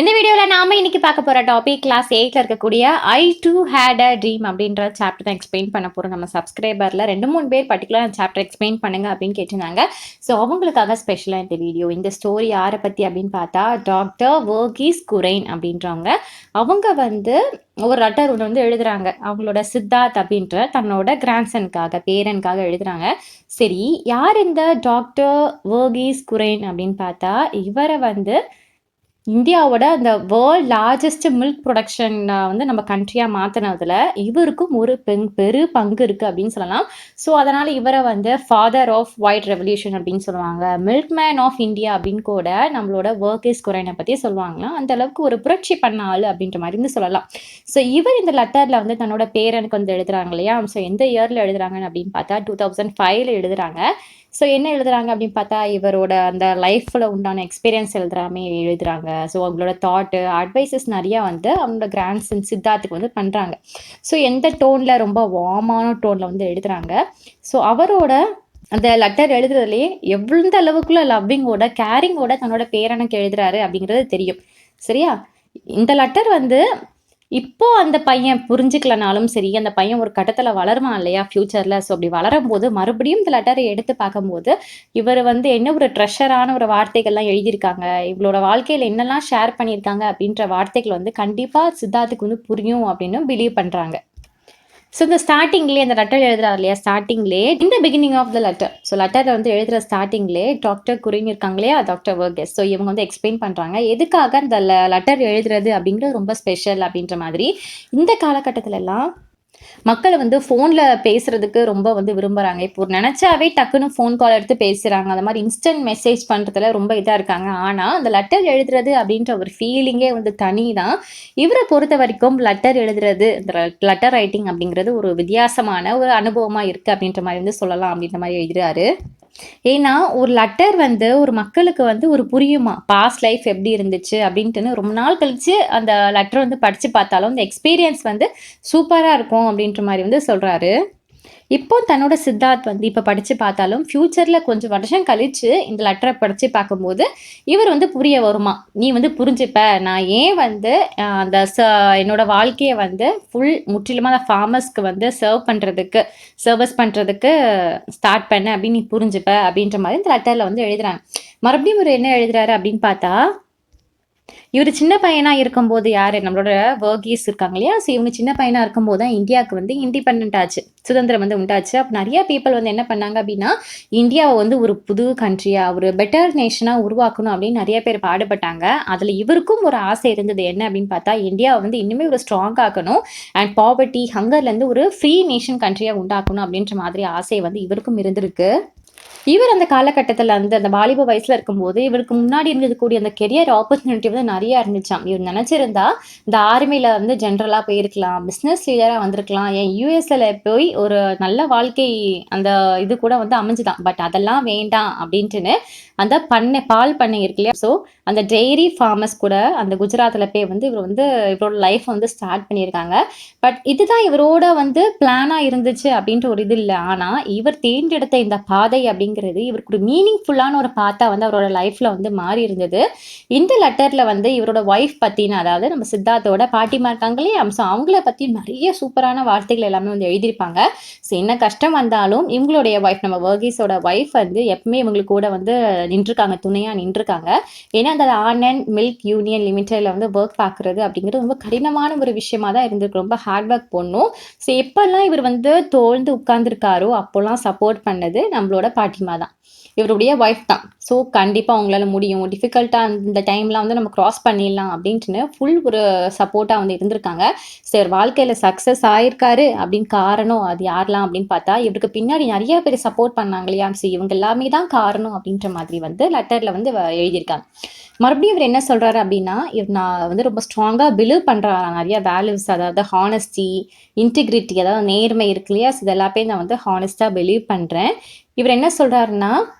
இந்த வீடியோவில் நாம இன்னைக்கு பார்க்க போகிற டாபிக் கிளாஸ் 8ல் இருக்கக்கூடிய ஐ டூ ஹேட் அ ட்ரீம் அப்படின்ற சாப்டர் தான் எக்ஸ்பிளைன் பண்ண போகிறோம். நம்ம சப்ஸ்கிரைபரில் 2-3 பேர் பர்டிகுலர் அந்த சாப்டர் எக்ஸ்பிளைன் பண்ணுங்க அப்படின்னு கேட்டிருந்தாங்க. ஸோ அவங்களுக்காக ஸ்பெஷலாக இந்த வீடியோ. இந்த ஸ்டோரி யாரை பற்றி அப்படின்னு பார்த்தா டாக்டர் வர்கீஸ் குரைன் அப்படின்றவங்க. அவங்க வந்து ஒரு லெட்டர் ஒன்று வந்து எழுதுறாங்க. அவங்களோட சித்தார்த் அப்படின்ற தன்னோட கிராண்ட்சனுக்காக பேரனுக்காக எழுதுறாங்க. சரி, யார் இந்த டாக்டர் வர்கீஸ் குரைன் அப்படின்னு பார்த்தா இவரை வந்து இந்தியாவோட அந்த வேர்ல்ட் லார்ஜஸ்ட் மில்க் ப்ரொடக்ஷன் வந்து நம்ம கண்ட்ரியாக மாற்றினதுல இவருக்கும் ஒரு பெரு பங்கு இருக்குது அப்படின்னு சொல்லலாம். ஸோ அதனால் இவரை வந்து ஃபாதர் ஆஃப் ஒயிட் ரெவல்யூஷன் அப்படின்னு சொல்லுவாங்க. மில்க் மேன் ஆஃப் இந்தியா அப்படின்னு கூட நம்மளோட வர்கீஸ் குரைனை பற்றி சொல்லுவாங்களாம். அந்த அளவுக்கு ஒரு புரட்சி பண்ண ஆள் அப்படின்ற மாதிரி வந்து சொல்லலாம். ஸோ இவர் இந்த லெட்டரில் வந்து தன்னோட பேரனுக்கு வந்து எழுதுறாங்க இல்லையா. ஸோ எந்த இயரில் எழுதுறாங்கன்னு அப்படின்னு பார்த்தா 2005 எழுதுறாங்க. ஸோ என்ன எழுதுறாங்க அப்படின்னு பார்த்தா இவரோட அந்த லைஃப்பில் உண்டான எக்ஸ்பீரியன்ஸ் எழுதுறாங்க. ஸோ அவங்களோட தாட்டு அட்வைசஸ் நிறையா வந்து அவங்களோட கிராண்ட்சன் சித்தார்த்துக்கு வந்து பண்ணுறாங்க. ஸோ எந்த டோனில் ரொம்ப வார்மான டோனில் வந்து எழுதுறாங்க. ஸோ அவரோட அந்த லெட்டர் எழுதுறதுலேயே எவ்வளோ அளவுக்குள்ள லவ்விங்கோட கேரிங்கோட தன்னோட பேரனுக்கு எழுதுறாரு அப்படிங்கிறது தெரியும். சரியா, இந்த லெட்டர் வந்து இப்போ அந்த பையன் புரிஞ்சுக்கலனாலும் சரி, அந்த பையன் ஒரு கட்டத்தில் வளருவான் இல்லையா ஃப்யூச்சரில். ஸோ அப்படி வளரும் போது மறுபடியும் இந்த லெட்டரை எடுத்து பார்க்கும்போது இவர் வந்து என்ன ஒரு ட்ரெஷரான ஒரு வார்த்தைகள்லாம் எழுதியிருக்காங்க, இவங்களோட வாழ்க்கையில் என்னெல்லாம் ஷேர் பண்ணியிருக்காங்க அப்படின்ற வார்த்தைகள் வந்து கண்டிப்பாக சித்தார்த்துக்கு வந்து புரியும் அப்படின்னு பிலீவ் பண்ணுறாங்க. ஸோ இந்த ஸ்டார்டிங்லேயே அந்த லெட்டர் எழுதுறாரு இல்லையா, ஸ்டார்டிங்லேயே இந்த beginning of the letter. So லெட்டரை வந்து எழுதுகிற ஸ்டார்டிங்லேயே டாக்டர் குரின் இருக்காங்க இல்லையா, டாக்டர் வர்கீஸ். ஸோ இவங்க வந்து எக்ஸ்பிளைன் பண்ணுறாங்க எதுக்காக இந்த லெட்டர் எழுதுறது அப்படிங்கிறது ரொம்ப ஸ்பெஷல் அப்படின்ற மாதிரி. இந்த காலகட்டத்திலலாம் மக்களை வந்து ஃபோனில் பேசுகிறதுக்கு ரொம்ப வந்து விரும்புகிறாங்க. இப்போ ஒரு நினச்சாவே டக்குன்னு ஃபோன் கால் எடுத்து பேசுகிறாங்க. அந்த மாதிரி இன்ஸ்டன்ட் மெசேஜ் பண்ணுறதுல ரொம்ப இதாக இருக்காங்க. ஆனால் அந்த லெட்டர் எழுதுறது அப்படின்ற ஒரு ஃபீலிங்கே வந்து தனி தான். இவரை பொறுத்த வரைக்கும் லெட்டர் எழுதுறது, இந்த லெட்டர் ரைட்டிங் அப்படிங்கிறது ஒரு வித்தியாசமான ஒரு அனுபவமாக இருக்குது அப்படின்ற மாதிரி வந்து சொல்லலாம் அப்படின்ற மாதிரி எழுதுறாரு. ஏன்னா ஒரு லெட்டர் வந்து ஒரு மக்களுக்கு வந்து ஒரு புரியுமா, பாஸ்ட் லைஃப் எப்படி இருந்துச்சு அப்படின்ட்டுன்னு ரொம்ப நாள் கழிச்சு அந்த லெட்டர் வந்து படித்து பார்த்தாலும் அந்த எக்ஸ்பீரியன்ஸ் வந்து சூப்பராக இருக்கும் அப்படின்ற மாதிரி வந்து சொல்கிறாரு. இப்போ தன்னோட சித்தார்த் வந்து இப்போ படித்து பார்த்தாலும் ஃப்யூச்சரில் கொஞ்சம் வருஷம் கழித்து இந்த லெட்டரை படித்து பார்க்கும்போது இவர் வந்து புரிய வருமா, நீ வந்து புரிஞ்சுப்ப நான் ஏன் வந்து அந்த என்னோட வாழ்க்கையை வந்து முற்றிலுமாக அந்த ஃபார்மர்ஸ்க்கு வந்து சர்வீஸ் பண்ணுறதுக்கு ஸ்டார்ட் பண்ண அப்படின்னு நீ புரிஞ்சுப்ப அப்படின்ற மாதிரி இந்த லெட்டரில் வந்து எழுதுறாங்க. மறுபடியும் இவர் என்ன எழுதுறாரு அப்படின்னு பார்த்தா இவர் சின்ன பையனாக இருக்கும்போது யார் நம்மளோட வர்கீஸ் இருக்காங்க இல்லையா. ஸோ இவங்க சின்ன பையனாக இருக்கும்போது தான் இந்தியாவுக்கு வந்து இண்டிபெண்ட் ஆச்சு, சுதந்திரம் வந்து உண்டாச்சு. அப்போ நிறைய பீப்புள் வந்து என்ன பண்ணாங்க அப்படின்னா இந்தியாவை வந்து ஒரு புது கண்ட்ரியாக ஒரு பெட்டர் நேஷனாக உருவாக்கணும் அப்படின்னு நிறைய பேர் பாடுபட்டாங்க. அதில் இவருக்கும் ஒரு ஆசை இருந்தது. என்ன அப்படின்னு பார்த்தா இந்தியாவை வந்து இன்னுமே ஒரு ஸ்ட்ராங் ஆக்கணும் அண்ட் பாவர்ட்டி ஹங்கர்லேருந்து ஒரு ஃப்ரீ நேஷன் கண்ட்ரியாக உண்டாக்கணும் அப்படின்ற மாதிரி ஆசை வந்து இவருக்கும் இருந்திருக்கு. இவர் அந்த காலகட்டத்தில் அந்த வாலிப வயசில் இருக்கும்போது இவருக்கு முன்னாடி இருந்ததுக்கூடிய அந்த கெரியர் ஆப்பர்ச்சுனிட்டி வந்து நிறையா இருந்துச்சாம். இவர் நினச்சிருந்தா இந்த ஆர்மியில் வந்து ஜென்ரலாக போயிருக்கலாம், பிஸ்னஸ் லீடராக வந்திருக்கலாம், ஏன் யூஎஸ்ல போய் ஒரு நல்ல வாழ்க்கை அந்த இது கூட வந்து அமைஞ்சுதான். பட் அதெல்லாம் வேண்டாம் அப்படின்ட்டுன்னு அந்த பால் பண்ணை இருக்கு இல்லையா, ஸோ அந்த டெய்ரி ஃபார்மர்ஸ் கூட அந்த குஜராத்தில் போய் வந்து இவர் வந்து இவரோட லைஃப் வந்து ஸ்டார்ட் பண்ணியிருக்காங்க. பட் இதுதான் இவரோட வந்து பிளானாக இருந்துச்சு அப்படின்ற ஒரு இது இல்லை. ஆனால் இவர் தேர்ந்தெடுத்த இந்த பாதை அப்படிங்கிறது இவருக்கு ஒரு மீனிங்ஃபுல்லான ஒரு பாத்தாக வந்து அவரோட லைஃப்பில் வந்து மாறி இருந்தது. இந்த லெட்டரில் வந்து இவரோட ஒய்ஃப் பற்றின, அதாவது நம்ம சித்தார்த்தோட பாட்டிமா இருக்காங்க இல்லையா, ஸோ அவங்கள பற்றி நிறைய சூப்பரான வார்த்தைகள் எல்லாமே வந்து எழுதியிருப்பாங்க. ஸோ என்ன கஷ்டம் வந்தாலும் இவங்களுடைய ஒய்ஃப், நம்ம வர்கீஸோட ஒய்ஃப் வந்து எப்பவுமே இவங்களுக்கு கூட வந்து நின்றுருக்காங்க, துணையாக நின்றுருக்காங்க. ஏன்னா அந்த ஆனந்த் மில்க் யூனியன் லிமிட்டடில் வந்து ஒர்க் பார்க்குறது அப்படிங்கிறது ரொம்ப கடினமான ஒரு விஷயமா தான் இருந்திருக்கு. ரொம்ப ஹார்ட் ஒர்க் போடணும். ஸோ எப்போல்லாம் இவர் வந்து தோழ்ந்து உட்கார்ந்துருக்காரோ அப்போல்லாம் சப்போர்ட் பண்ணது நம்மளோட பாட்டிமா தான், இவருடைய ஒய்ஃப் தான். ஸோ கண்டிப்பாக அவங்களால முடியும், டிஃபிகல்ட்டாக இந்த டைம்லாம் வந்து நம்ம க்ராஸ் பண்ணிடலாம் அப்படின்ட்டுன்னு ஃபுல் ஒரு சப்போர்ட்டாக வந்து இருந்திருக்காங்க. ஸோ இவர் வாழ்க்கையில் சக்ஸஸ் ஆயிருக்காரு அப்படின்னு காரணம் அது யாரெல்லாம் அப்படின்னு பார்த்தா இவருக்கு பின்னாடி நிறைய பேர் சப்போர்ட் பண்ணாங்க இல்லையா. ஸோ இவங்க எல்லாமே தான் காரணம் அப்படின்ற மாதிரி வந்து லெட்டரில் வந்து எழுதியிருக்காங்க. மறுபடியும் இவர் என்ன சொல்கிறாரு அப்படின்னா, நான் வந்து ரொம்ப ஸ்ட்ராங்காக பிலீவ் பண்ணுறாரு நிறைய வேல்யூஸ், அதாவது ஹானஸ்டி, இன்டிகிரிட்டி, அதாவது நேர்மை இருக்கு இல்லையா. ஸோ இதெல்லாமே நான் வந்து ஹானஸ்ட்டாக பிலீவ் பண்ணுறேன். இவர் என்ன சொல்கிறாருன்னா,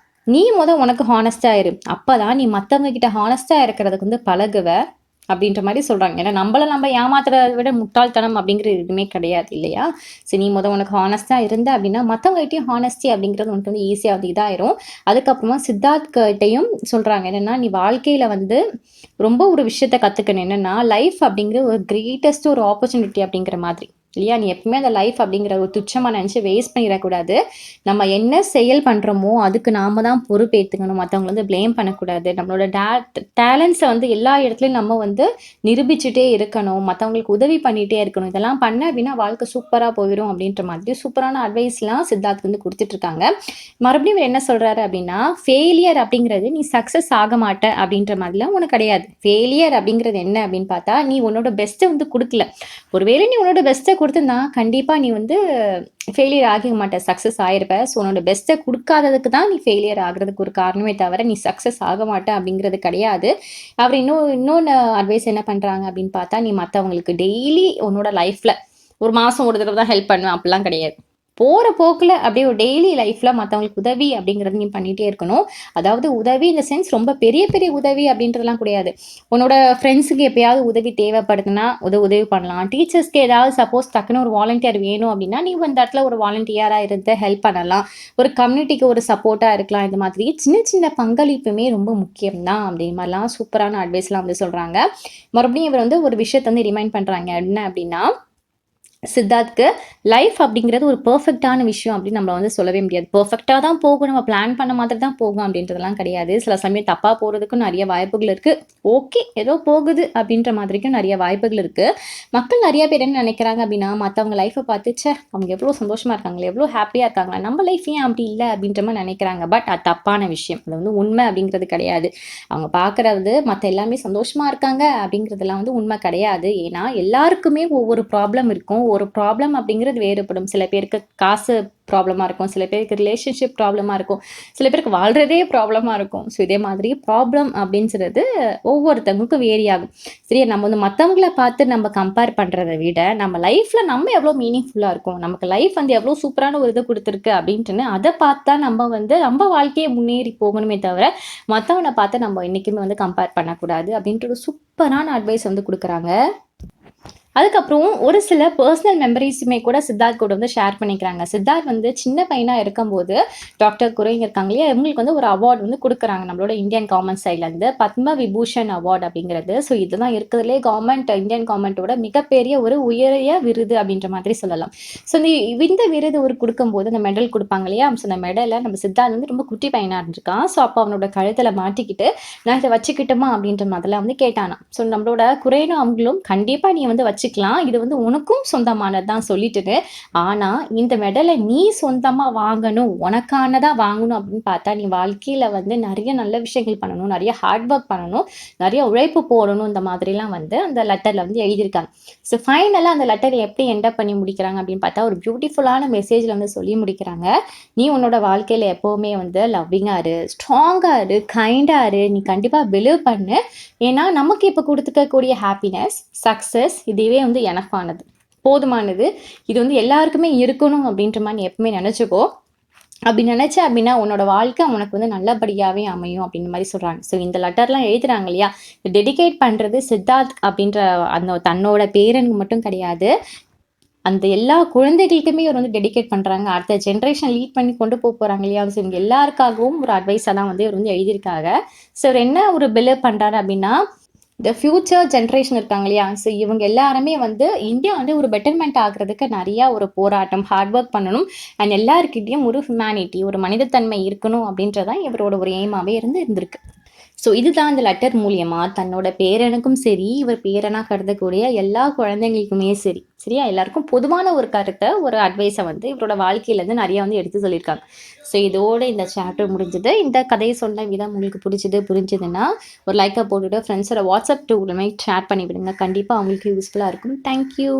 நீ உனக்கு ஹானஸ்ட்டாக இரு, அப்போ தான் நீ மற்றவங்க கிட்ட ஹானஸ்ட்டாக இருக்கிறதுக்கு வந்து பழகுவ. அப்படின்ற மாதிரி சொல்கிறாங்க. ஏன்னா நம்ம ஏமாத்துறதை விட முட்டாள்தனம் அப்படிங்கிறது எதுவுமே கிடையாது இல்லையா? சரி, நீ உனக்கு ஹானஸ்ட்டாக இருந்த அப்படின்னா மற்றவங்ககிட்டையும் ஹானஸ்டி அப்படிங்கிறது உனக்கு வந்து ஈஸியாக வந்து இதாயிரும். அதுக்கப்புறமா சித்தார்த் கிட்டையும் சொல்கிறாங்க என்னென்னா, நீ வாழ்க்கையில் வந்து ரொம்ப ஒரு விஷயத்த கற்றுக்கணும். என்னென்னா, லைஃப் அப்படிங்கிற ஒரு கிரேட்டஸ்ட் ஒரு ஆப்பர்ச்சுனிட்டி அப்படிங்கிற மாதிரி இல்லையா? நீ எப்பவுமே அந்த லைஃப் அப்படிங்கிற ஒரு துச்சமாக நினச்சி வேஸ்ட் பண்ணிடக்கூடாது. நம்ம என்ன செயல் பண்ணுறோமோ அதுக்கு நாம தான் பொறுப்பேற்றுக்கணும். மற்றவங்களை வந்து ப்ளேம் பண்ணக்கூடாது. நம்மளோட டேலண்ட்ஸை வந்து எல்லா இடத்துலையும் நம்ம வந்து நிரூபிச்சுட்டே இருக்கணும். மற்றவங்களுக்கு உதவி பண்ணிகிட்டே இருக்கணும். இதெல்லாம் பண்ண அப்படின்னா வாழ்க்கை சூப்பராக போயிடும் அப்படின்ற மாதிரி சூப்பரான அட்வைஸ்லாம் சித்தார்த் வந்து கொடுத்துட்ருக்காங்க. மறுபடியும் என்ன சொல்கிறாரு அப்படின்னா, ஃபெயிலியர் அப்படிங்கிறது நீ சக்ஸஸ் ஆக மாட்ட அப்படின்ற மாதிரிலாம் உனக்கு கிடையாது. ஃபெயிலியர் அப்படிங்கிறது என்ன அப்படின்னு பார்த்தா, நீ உன்னோட பெஸ்ட்டை வந்து கொடுக்கல. ஒருவேளை நீ உன்னோட பெஸ்ட்டை கொடுத்துருந்தா கண்டிப்பாக நீ வந்து ஃபெயிலியர் ஆக மாட்ட, சக்ஸஸ் ஆயிருப்ப. ஸோ உன்னோட பெஸ்ட்டை கொடுக்காததுக்கு தான் நீ ஃபெயிலியர் ஆகிறதுக்கு ஒரு காரணமே தவிர நீ சக்ஸஸ் ஆக மாட்ட அப்படிங்கிறது கிடையாது. அவர் இன்னொன்று அட்வைஸ் என்ன பண்ணுறாங்க அப்படின்னு பார்த்தா, நீ மற்றவங்களுக்கு டெய்லி உன்னோட லைஃப்பில் ஒரு மாதம் ஒரு தடவை தான் ஹெல்ப் பண்ணுவேன் அப்படிலாம் கிடையாது. போகிற போக்கில் அப்படியே ஒரு டெய்லி லைஃப்பில் மற்றவங்களுக்கு உதவி அப்படிங்கிறது நீ பண்ணிகிட்டே இருக்கணும். அதாவது உதவி இந்த சென்ஸ் ரொம்ப பெரிய பெரிய உதவி அப்படின்றதுலாம் கிடையாது. உன்னோட ஃப்ரெண்ட்ஸுக்கு எப்பயாவது உதவி தேவைப்படுதுன்னா உதவி பண்ணலாம். டீச்சர்ஸ்க்கு ஏதாவது சப்போஸ் டக்குன்னு ஒரு வாலண்டியர் வேணும் அப்படின்னா நீ இந்த இடத்துல ஒரு வாலண்டியராக இருந்து ஹெல்ப் பண்ணலாம். ஒரு கம்யூனிட்டிக்கு ஒரு சப்போர்ட்டாக இருக்கலாம். இந்த மாதிரி சின்ன சின்ன பங்களிப்புமே ரொம்ப முக்கியம் தான் அப்படின்ற மாதிரிலாம் சூப்பரான அட்வைஸ்லாம் வந்து சொல்கிறாங்க. மறுபடியும் இவர் வந்து ஒரு விஷயத்தை வந்து ரிமைண்ட் பண்ணுறாங்க. என்ன அப்படின்னா, சித்தார்த்துக்கு லைஃப் அப்படிங்கிறது ஒரு பெர்ஃபெக்டான விஷயம் அப்படின்னு நம்மள வந்து சொல்லவே முடியாது. பெர்ஃபெக்டாக தான் போகும், நம்ம பிளான் பண்ண மாதிரி தான் போகும் அப்படின்றதெல்லாம் கிடையாது. சில சமயம் தப்பாக போகிறதுக்கும் நிறைய வாய்ப்புகள் இருக்குது. ஓகே, ஏதோ போகுது அப்படின்ற மாதிரிக்கும் நிறைய வாய்ப்புகள் இருக்குது. மக்கள் நிறைய பேர் என்ன நினைக்கிறாங்க அப்படின்னா, மற்றவங்க லைஃப்பை பார்த்து அவங்க எவ்வளோ சந்தோஷமாக இருக்காங்களே, எவ்வளோ ஹாப்பியாக இருக்காங்களா, நம்ம லைஃப் ஏன் அப்படி இல்லை அப்படின்ற மாதிரி நினைக்கிறாங்க. பட் அது தப்பான விஷயம். அது வந்து உண்மை அப்படிங்கிறது கிடையாது. அவங்க பார்க்குறது மற்ற எல்லாமே சந்தோஷமாக இருக்காங்க அப்படிங்கிறதுலாம் வந்து உண்மை கிடையாது. ஏன்னா எல்லாருக்குமே ஒவ்வொரு ப்ராப்ளம் இருக்கும். ஒரு ப்ராப்ளம் அப்படிங்கிறது வேறுபடும். சில பேருக்கு காசு ப்ராப்ளமாக இருக்கும், சில பேருக்கு ரிலேஷன்ஷிப் ப்ராப்ளமாக இருக்கும், சில பேருக்கு வாழ்கிறதே ப்ராப்ளமாக இருக்கும். ஸோ இதே மாதிரி ப்ராப்ளம் அப்படின்றது ஒவ்வொருத்தவங்களுக்கும் வேரி ஆகும். சரி, நம்ம வந்து மற்றவங்கள பார்த்து நம்ம கம்பேர் பண்ணுறதை விட நம்ம லைஃப்பில் நம்ம எவ்வளோ மீனிங்ஃபுல்லாக இருக்கும், நமக்கு லைஃப் வந்து எவ்வளோ சூப்பரான ஒரு இது கொடுத்துருக்கு அப்படின்ட்டுன்னு அதை பார்த்தா நம்ம வந்து நம்ம வாழ்க்கையை முன்னேறி போகணுமே தவிர மற்றவனை பார்த்து நம்ம என்றைக்குமே வந்து கம்பேர் பண்ணக்கூடாது அப்படின்ற ஒரு சூப்பரான அட்வைஸ் வந்து கொடுக்குறாங்க. அதுக்கப்புறம் ஒரு சில பர்சனல் மெமரிஸுமே கூட சித்தார்த் கூட வந்து ஷேர் பண்ணிக்கிறாங்க. சித்தார்த் வந்து சின்ன பையனாக இருக்கும்போது டாக்டர் குறைங்க இருக்காங்க இல்லையா, இவங்களுக்கு வந்து ஒரு அவார்டு வந்து கொடுக்குறாங்க நம்மளோட இந்தியன் கவர்மெண்ட் சைட்லேருந்து, பத்ம விபூஷன் அவார்டு அப்படிங்கிறது. ஸோ இதுதான் இருக்கிறதுலே இந்தியன் கவர்மெண்ட்டோட மிகப்பெரிய ஒரு உயரிய விருது அப்படின்ற மாதிரி சொல்லலாம். ஸோ இந்த விருது ஒரு கொடுக்கும்போது அந்த மெடல் கொடுப்பாங்க இல்லையா, ஸோ அந்த மெடலை நம்ம சித்தார்த் வந்து ரொம்ப குட்டி பையனாக இருந்திருக்கான். ஸோ அப்போ அவனோட கழுத்தில் மாட்டிக்கிட்டு நான் இதை வச்சுக்கிட்டோமா அப்படின்ற மாதிரிலாம் வந்து கேட்டானா. ஸோ நம்மளோட குறையினும் அவங்களும் கண்டிப்பாக நீ வந்து வச்சுக்கலாம், இது வந்து உனக்கும் சொந்தமானது தான் சொல்லிட்டு, ஆனால் இந்த மெடலை நீ சொந்தமாக வாங்கணும், உனக்கானதாக வாங்கணும் அப்படின்னு பார்த்தா நீ வாழ்க்கையில் வந்து நிறைய நல்ல விஷயங்கள் பண்ணணும், நிறைய ஹார்ட் ஒர்க் பண்ணணும், நிறைய உழைப்பு போடணும். இந்த மாதிரிலாம் வந்து அந்த லெட்டரில் வந்து எழுதியிருக்காங்க. ஸோ ஃபைனலாக அந்த லெட்டரை எப்படி என்டப் பண்ணி முடிக்கிறாங்க அப்படின்னு பார்த்தா ஒரு பியூட்டிஃபுல்லான மெசேஜில் வந்து சொல்லி முடிக்கிறாங்க. நீ உன்னோட வாழ்க்கையில் எப்போவுமே வந்து லவ்விங்காக இரு, ஸ்ட்ராங்காக இரு, கைண்டாக இரு, நீ கண்டிப்பாக பிலீவ் பண்ணு. ஏன்னா நமக்கு இப்போ கொடுத்துக்கக்கூடிய ஹாப்பினஸ், சக்ஸஸ் இதுவே வந்து எனக்கானது, போதுமானது. இது வந்து எல்லாருக்குமே இருக்கணும் அப்படின்ற மாதிரி எப்பவுமே நினச்சிக்கோ. அப்படி நினச்ச அப்படின்னா உன்னோட வாழ்க்கை உனக்கு வந்து நல்லபடியாகவே அமையும் அப்படின்ற மாதிரி சொல்கிறாங்க. ஸோ இந்த லெட்டர்லாம் எழுதுறாங்க இல்லையா, டெடிகேட் பண்ணுறது சித்தார்த் அப்படின்ற அந்த தன்னோட பேரனுக்கு மட்டும் கிடையாது, அந்த எல்லா குழந்தைகளுக்குமே இவர் வந்து டெடிகேட் பண்ணுறாங்க. அடுத்த ஜென்ரேஷன் லீட் பண்ணி கொண்டு போகிறாங்க இல்லையா, ஸோ இவங்க எல்லாருக்காகவும் ஒரு அட்வைஸாக தான் வந்து இவர் வந்து எழுதியிருக்காங்க. ஸோ இவர் என்ன ஒரு பிலீவ் பண்ணுறாரு அப்படின்னா, இந்த ஃப்யூச்சர் ஜென்ரேஷன் இருக்காங்க இல்லையா, ஸோ இவங்க எல்லாருமே வந்து இந்தியா வந்து ஒரு பெட்டர்மெண்ட் ஆகிறதுக்கு நிறையா ஒரு போராட்டம், ஹார்ட் ஒர்க் பண்ணணும், அண்ட் எல்லாருக்கிட்டையும் ஒரு ஹியூமனிட்டி, ஒரு மனிதத்தன்மை இருக்கணும் அப்படின்றதான் இவரோட ஒரு எய்மாகவே இருந்திருக்கு. ஸோ இதுதான் இந்த லெட்டர் மூலியமாக தன்னோட பேரனுக்கும் சரி, இவர் பேரனாக கருதக்கூடிய எல்லா குழந்தைங்களுக்குமே சரி, சரியா, எல்லாருக்கும் பொதுவான ஒரு கருத்தை, ஒரு அட்வைஸை வந்து இவரோட வாழ்க்கையிலேருந்து நிறையா வந்து எடுத்து சொல்லியிருக்காங்க. ஸோ இதோட இந்த சாப்டர் முடிஞ்சது. இந்த கதையை சொன்ன விதம் உங்களுக்கு புரிஞ்சுதுன்னா ஒரு லைக்கை போட்டுவிட்டு ஃப்ரெண்ட்ஸோட வாட்ஸ்அப் டூலுமே ஷேர் பண்ணி விடுங்க. கண்டிப்பாக அவங்களுக்கு யூஸ்ஃபுல்லாக இருக்கும். தேங்க்யூ.